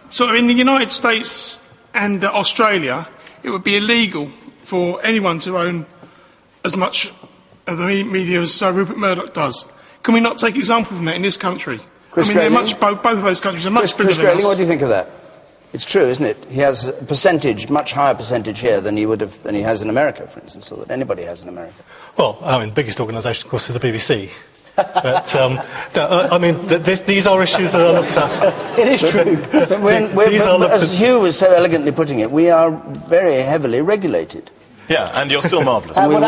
So in the United States and Australia, it would be illegal for anyone to own as much of the media as Rupert Murdoch does. Can we not take example from that in this country? Chris both of those countries are much bigger than us. What do you think of that? It's true, isn't it? He has a percentage, much higher percentage here than he has in America, for instance, or that anybody has in America. Well, I mean, the biggest organisation, of course, is the BBC. But, I mean, these are issues that are looked at. It is true. As Hugh was so elegantly putting it, we are very heavily regulated. Yeah, and you're still marvellous. Well,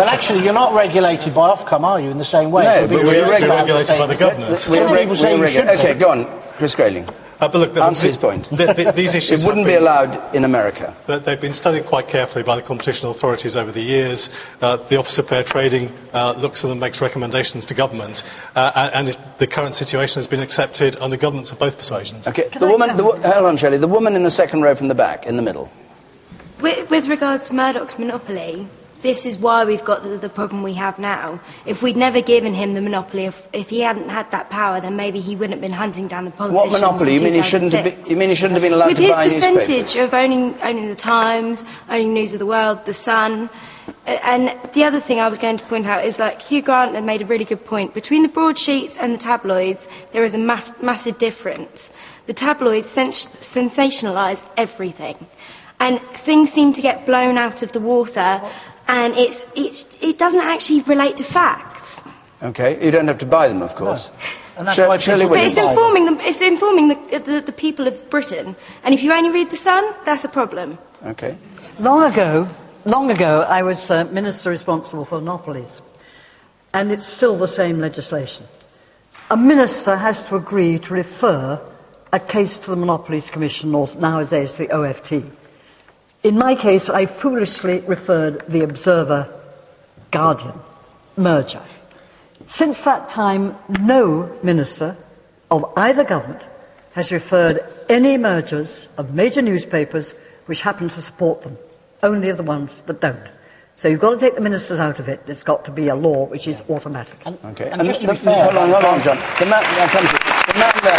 actually, you're not regulated by Ofcom, are you, in the same way? No, but we're regulated by the governors. OK, go on, Chris Grayling. But look, answer his point. These issues it wouldn't be allowed in America. They've been studied quite carefully by the competition authorities over the years. The Office of Fair Trading looks at them, makes recommendations to government, and the current situation has been accepted under governments of both persuasions. OK, hold on, Shelley. The woman in the second row from the back, in the middle. With regards to Murdoch's monopoly, this is why we've got the problem we have now. If we'd never given him the monopoly, if he hadn't had that power, then maybe he wouldn't have been hunting down the politicians. What monopoly? You mean he shouldn't have been allowed with to buy his newspapers? percentage of owning the Times, owning News of the World, the Sun. And the other thing I was going to point out is that Hugh Grant had made a really good point. Between the broadsheets and the tabloids, there is a massive difference. The tabloids sensationalise everything. And things seem to get blown out of the water, and it doesn't actually relate to facts. OK, you don't have to buy them, of course. No. And that's why Shelley, but it's informing the people of Britain. And if you only read The Sun, that's a problem. OK. Long ago, I was Minister responsible for monopolies. And it's still the same legislation. A minister has to agree to refer a case to the Monopolies Commission, or nowadays the OFT. In my case, I foolishly referred the Observer-Guardian merger. Since that time, no minister of either government has referred any mergers of major newspapers which happen to support them, only of the ones that don't. So you've got to take the ministers out of it. It's got to be a law which is automatic. OK. And just to be fair... Hold on, John. The man there...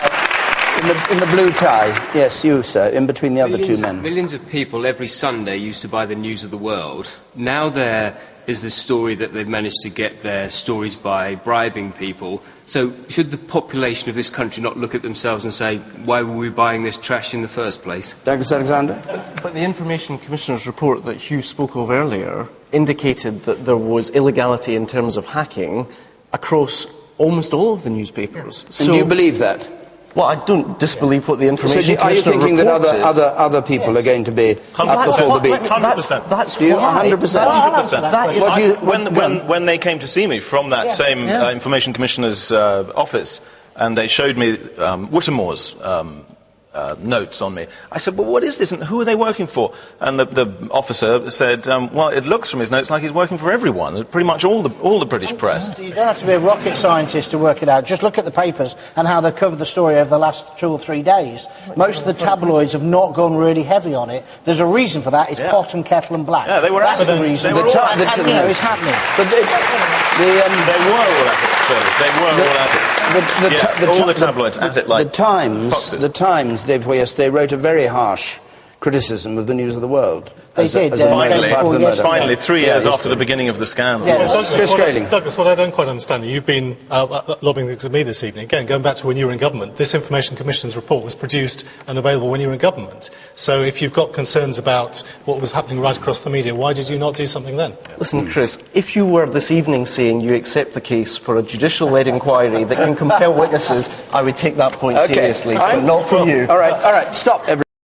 In the blue tie, yes, you, sir, in between the other two men. Millions of people every Sunday used to buy the News of the World. Now there is this story that they've managed to get their stories by bribing people. So should the population of this country not look at themselves and say, why were we buying this trash in the first place? Douglas Alexander? But the Information Commissioner's report that Hugh spoke of earlier indicated that there was illegality in terms of hacking across almost all of the newspapers. So, and do you believe that? Well, I don't disbelieve what the Information Commissioner reported. Are you thinking that other people are going to be up before the beat? 100%. That's 100%. 100%. When they came to see me from that same Information Commissioner's office, and they showed me Whittemore's notes on me, I said, well, what is this, and who are they working for? And the officer said, well, it looks from his notes like he's working for everyone, pretty much all the British press. You don't have to be a rocket scientist to work it out. Just look at the papers and how they've covered the story over the last 2 or 3 days. Most of the tabloids have not gone really heavy on it. There's a reason for that. It's pot and kettle and black. Yeah, they were That's the reason. They were it's happening. But they were all at it, Shirley. They were all at it. All the tabloids at it, like The Times, they wrote a very harsh criticism of the News of the World. Finally, 3 years after the beginning of the scandal. Douglas, what I don't quite understand, you've been lobbying this with me this evening. Again, going back to when you were in government, this Information Commission's report was produced and available when you were in government. So if you've got concerns about what was happening right across the media, why did you not do something then? Listen, Chris, if you were this evening saying you accept the case for a judicial-led inquiry that can compel witnesses, I would take that point seriously, but not from you. All right, stop, everybody.